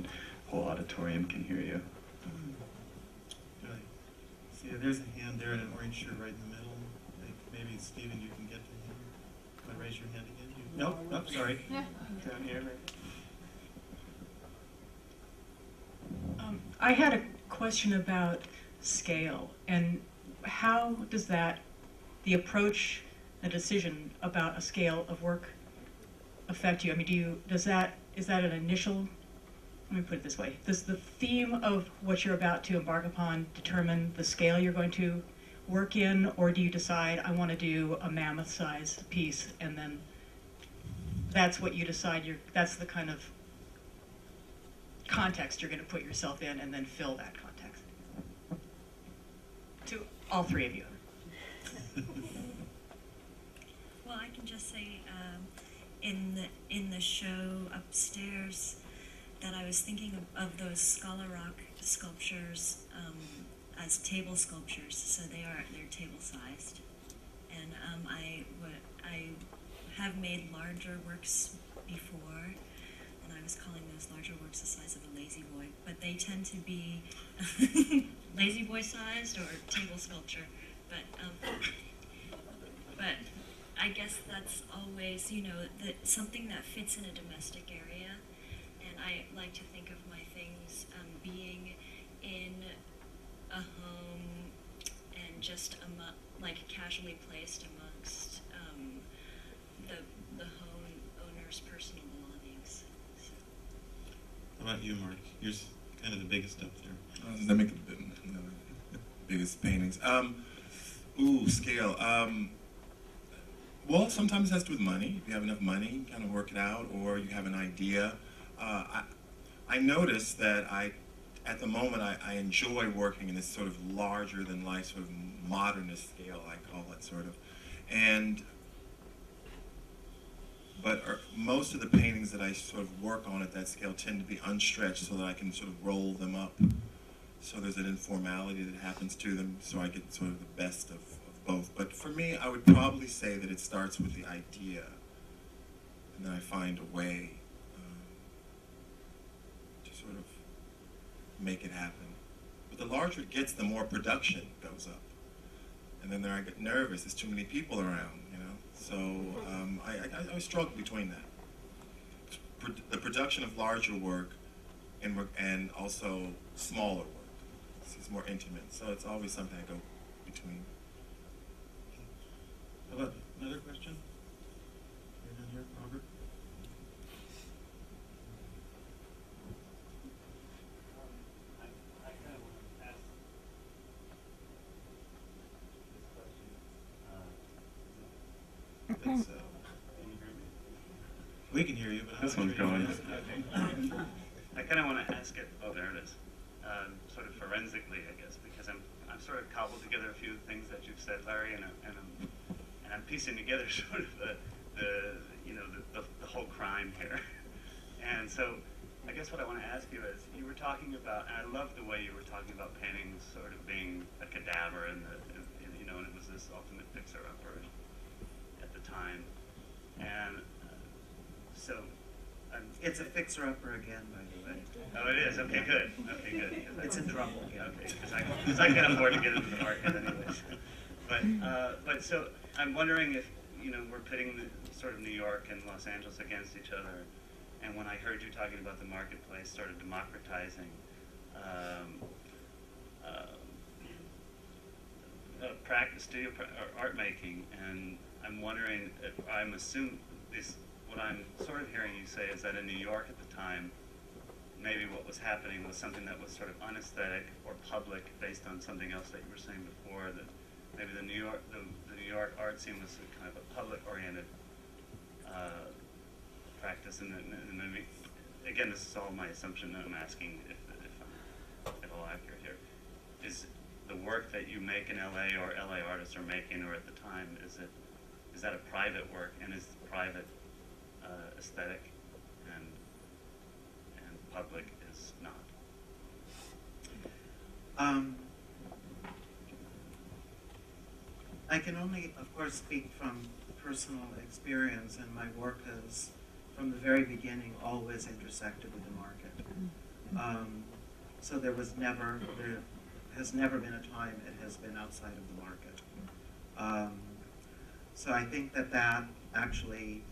whole auditorium can hear you. Right. See, there's a hand there in an orange shirt right in the middle. Maybe, Stephen, you can get to him. Want to raise your hand again? Nope, nope, sorry. Down here. I had a question about scale, and how does the approach, the decision about a scale of work affect you? I mean, is that an initial, let me put it this way, does the theme of what you're about to embark upon determine the scale you're going to work in, or do you decide, I want to do a mammoth-sized piece, and then that's what you decide, that's the kind of context you're going to put yourself in, and then fill that context? To all three of you. Well, I can just say, in the show upstairs, that I was thinking of those Scholar Rock sculptures as table sculptures, so they're table sized, and I have made larger works before, and I was calling those larger works the size of a lazy boy, but they tend to be lazy boy sized or table sculpture, but I guess that's always, something that fits in a domestic area, and I like to think of my things being in a home and just like casually placed amongst the home owner's personal belongings. So. How about you, Mark? You're kind of the biggest up there. Let me make the biggest paintings. Scale. Well, sometimes it has to do with money. If you have enough money, you kind of work it out, or you have an idea. I noticed that at the moment, I enjoy working in this sort of larger than life, sort of modernist scale, I call it, sort of. But most of the paintings that I sort of work on at that scale tend to be unstretched so that I can sort of roll them up. So there's an informality that happens to them, so I get sort of the best of both. But for me, I would probably say that it starts with the idea, and then I find a way to sort of make it happen. But the larger it gets, the more production goes up. And then I get nervous, there's too many people around, So I struggle between that. The production of larger work and also smaller work. It's more intimate, so it's always something I go between. How about another question? Right down here, Robert. I kind of want to ask this question. Can you hear me? We can hear you, but This I'm one's sure you going. can. I kind of want to ask it. Oh, there it is. Sort of forensically, I guess, because I'm sort of cobbled together a few things that you've said, Larry, and I'm piecing together sort of the whole crime here. And so, I guess what I want to ask you is, you were talking about, and I love the way you were talking about paintings sort of being a cadaver, and it was this ultimate fixer-upper at the time, and so. It's a fixer-upper again, by the way. Oh, it is? Okay, good. Okay, good. It's in trouble. Yeah, okay, because I can afford to get into the market anyways. But so I'm wondering if, we're pitting sort of New York and Los Angeles against each other, and when I heard you talking about the marketplace sort of democratizing art making, and I'm wondering if what I'm sort of hearing you say is that in New York at the time, maybe what was happening was something that was sort of unaesthetic or public, based on something else that you were saying before, that maybe the New York art scene was kind of a public-oriented practice, and maybe, again, this is all my assumption, and I'm asking if I'm at all accurate here. Is the work that you make in LA or LA artists are making, or at the time, is that a private work, and is private aesthetic and public is not? I can only, of course, speak from personal experience, and my work has, from the very beginning, always intersected with the market. So there has never been a time it has been outside of the market. So I think that actually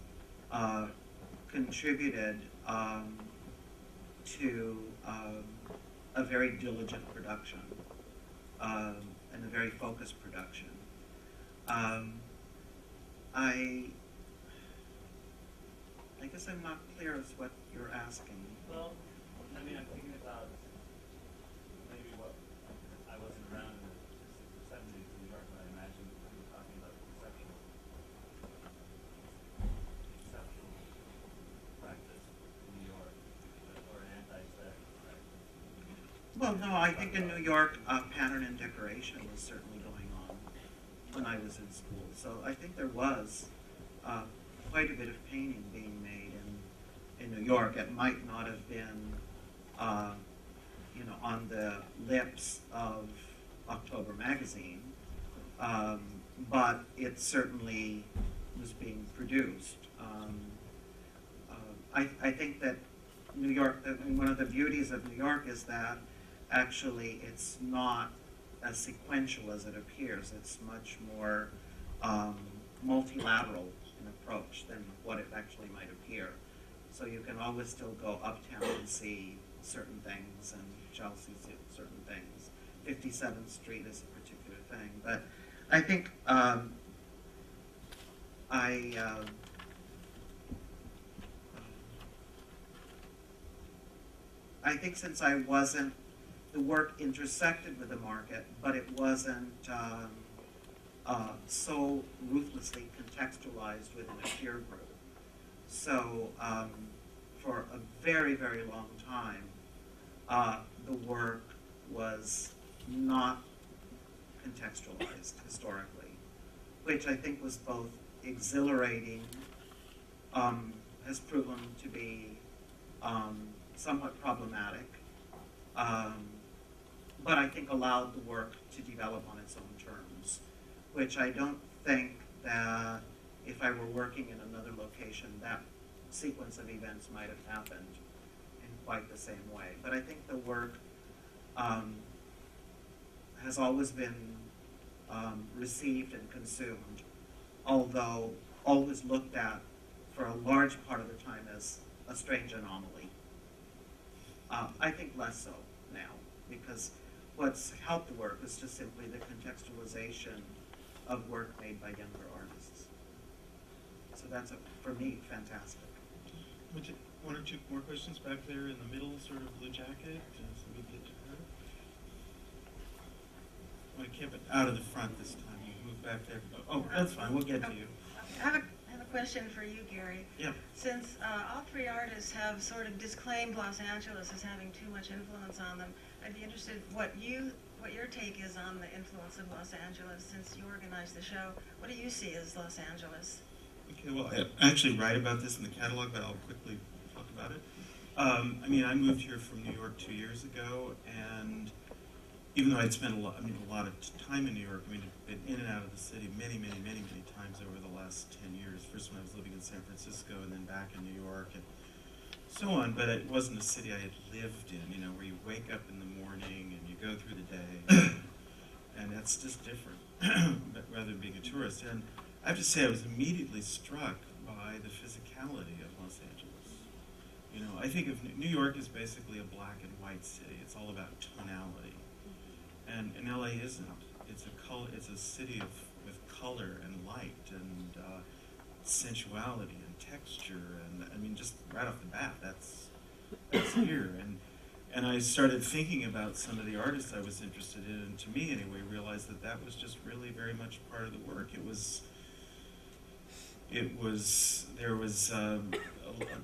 contributed to a very diligent production and a very focused production. I guess I'm not clear as what you're asking. Well, I mean, I'm thinking about maybe what I wasn't around in the 60s or 70s in New York, but I imagine we were talking about conceptual practice in New York, or anti-aesthetic practice. Well, no, I think in New York, pattern and decoration was certainly going on when I was in school. So I think there was quite a bit of painting being made in New York. It might not have been, on the lips of October magazine, but it certainly was being produced. I think that New York, one of the beauties of New York is that actually it's not as sequential as it appears. It's much more multilateral in approach than what it actually might appear. So you can always still go uptown and see certain things, and Chelsea see certain things. 57th Street is a particular thing. But I think I think since I wasn't, the work intersected with the market, but it wasn't so ruthlessly contextualized within a peer group. So for a very, very long time, the work was not contextualized historically, which I think was both exhilarating, has proven to be somewhat problematic, but I think allowed the work to develop on its own terms, which I don't think that if I were working in another location, that sequence of events might have happened in quite the same way. But I think the work has always been received and consumed, although always looked at for a large part of the time as a strange anomaly. I think less so now, because what's helped the work is just simply the contextualization of work made by younger artists. So that's, for me, fantastic. One or two more questions back there in the middle, sort of blue jacket, so we get to her. I want to keep it out of the front this time. We'll move back there. Oh, that's fine. We'll get to you. I have a question for you, Gary. Yeah. Since all three artists have sort of disclaimed Los Angeles as having too much influence on them, I'd be interested what your take is on the influence of Los Angeles since you organized the show. What do you see as Los Angeles? Okay, well, I actually write about this in the catalog, but I'll quickly talk about it. I mean, I moved here from New York 2 years ago, and even though I'd spent a lot of time in New York, I mean, I've been in and out of the city many times over the last 10 years. First when I was living in San Francisco, and then back in New York, and so on. But it wasn't a city I had lived in, where you wake up in the morning and you go through the day, and that's just different, but rather than being a tourist. And I have to say, I was immediately struck by the physicality of Los Angeles. I think of New York as basically a black and white city. It's all about tonality. And LA isn't. It's a city with color and light and sensuality and texture, and I mean, just right off the bat, that's here. And I started thinking about some of the artists I was interested in, and to me anyway, realized that was just really very much part of the work. There was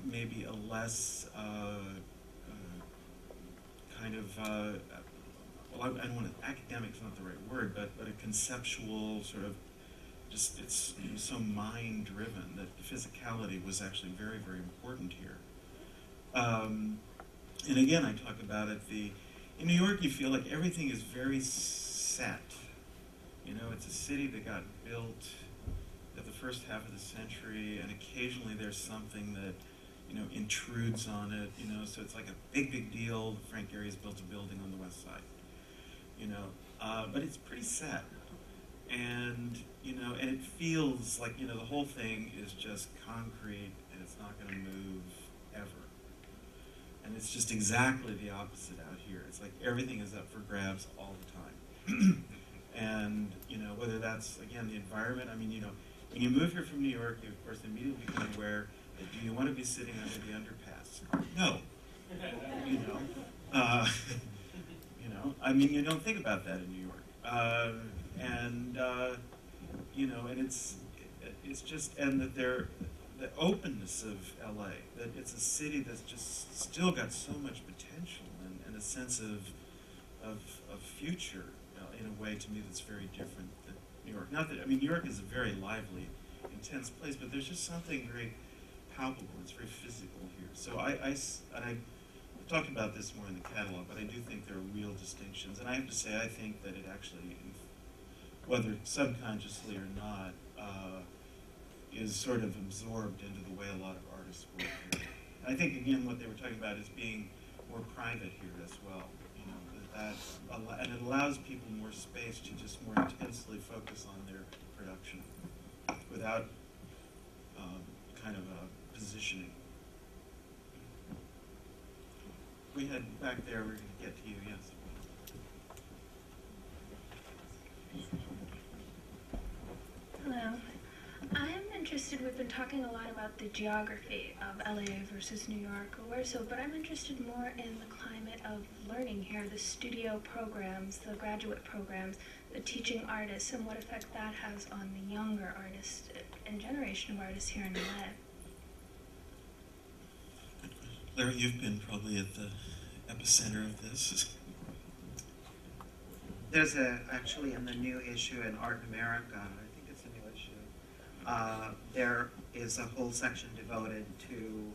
maybe a less kind of well, I don't want to, academic's not the right word, but a conceptual sort of, just it was so mind-driven that the physicality was actually very, very important here. And again, I talk about it, in New York you feel like everything is very set. You know, it's a city that got built at the first half of the century, and occasionally there's something that, you know, intrudes on it, you know, so it's like a big, big deal. Frank Gehry's built a building on the west side, you know, but it's pretty sad. And, you know, and it feels like, you know, the whole thing is just concrete and it's not going to move ever. And it's just exactly the opposite out here. It's like everything is up for grabs all the time. And, you know, whether that's, again, the environment, I mean, you know, when you move here from New York, you, of course, immediately become aware that do you want to be sitting under the underpass? No. You know, you know, I mean, you don't think about that in New York. You know, and it's just, and that the openness of LA, that it's a city that's just still got so much potential and a sense of future in a way, to me, that's very different than New York. Not that, I mean, New York is a very lively, intense place, but there's just something very palpable, it's very physical here. So I've talked about this more in the catalog, but I do think there are real distinctions. And I have to say, I think that it actually, whether subconsciously or not, is sort of absorbed into the way a lot of artists work here. And I think, again, what they were talking about is being more private here as well. You know, and it allows people more space to just more intensely focus on their production without kind of a positioning. We had back there, we're going to get to you, yes. Hello. I'm interested, we've been talking a lot about the geography of LA versus New York, but I'm interested more in the climate of learning here, the studio programs, the graduate programs, the teaching artists, and what effect that has on the younger artists and generation of artists here in LA. Larry, you've been probably at the epicenter of this. There's actually in the new issue in Art in America, I think it's a new issue, there is a whole section devoted to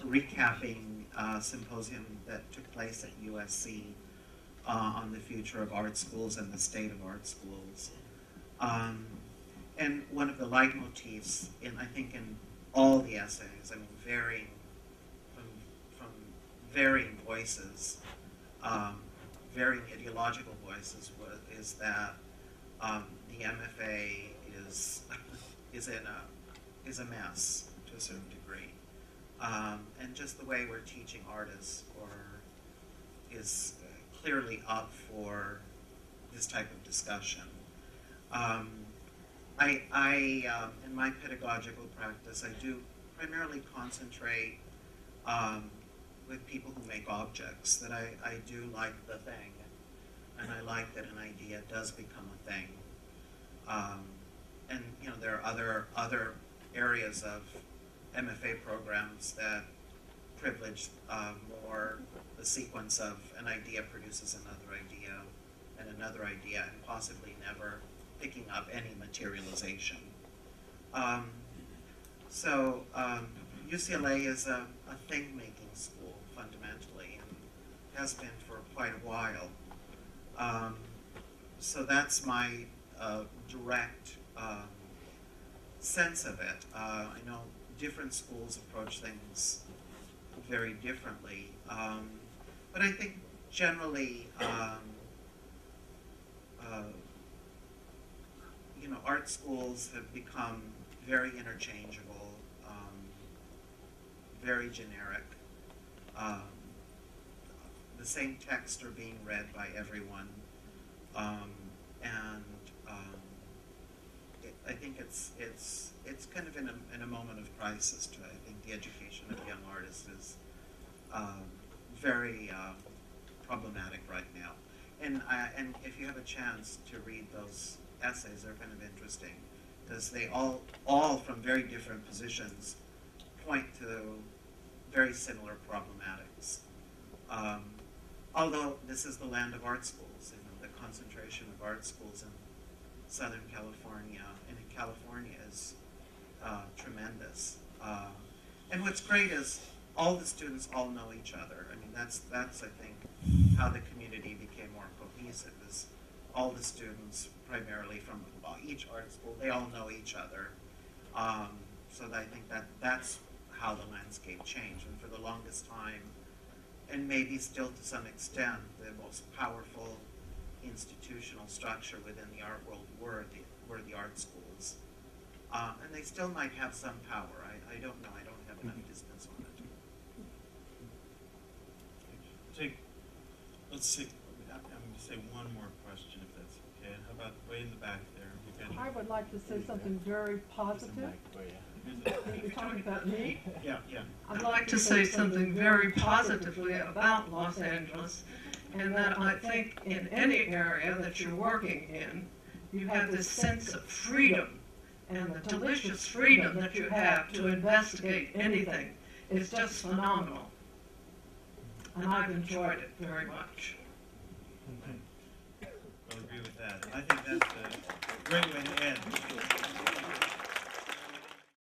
recapping a symposium that took place at USC on the future of art schools and the state of art schools. And one of the leitmotifs I think in all the essays, I mean, from varying voices, varying ideological voices, is that the MFA is a mess to a certain degree, and just the way we're teaching artists is clearly up for this type of discussion. In my pedagogical practice, I do primarily concentrate with people who make objects, that I do like the thing, and I like that an idea does become a thing. And you know, there are other areas of MFA programs that privilege more the sequence of an idea produces another idea, and possibly never picking up any materialization. UCLA is a thing-making school, fundamentally, and has been for quite a while. So that's my direct sense of it. I know different schools approach things very differently, but I think generally, you know, art schools have become very interchangeable, very generic. The same texts are being read by everyone, I think it's kind of in a moment of crisis. I think the education of young artists is very problematic right now. And if you have a chance to read those essays, they're kind of interesting, because they all from very different positions point to very similar problematics. Although this is the land of art schools, you know, the concentration of art schools in Southern California and in California is tremendous. And what's great is all the students all know each other. I mean, that's I think how the community became more cohesive. Is all the students, primarily from each art school, they all know each other. So I think that's how the landscape changed. And for the longest time, and maybe still to some extent, the most powerful institutional structure within the art world were the art schools. And they still might have some power. I don't know. I don't have enough distance on it. Let's see. I'm going to say one more question, if that's okay. How about way in the back there? I would like to say something very positive. You're talking about me? Yeah. I'd like to say something very positively about Los Angeles, and that I think in any area that you're working in, you have this sense of freedom, and the delicious freedom that you have to investigate anything is just phenomenal. And I've enjoyed it very much. I'll agree with that. I think that's a great way to end.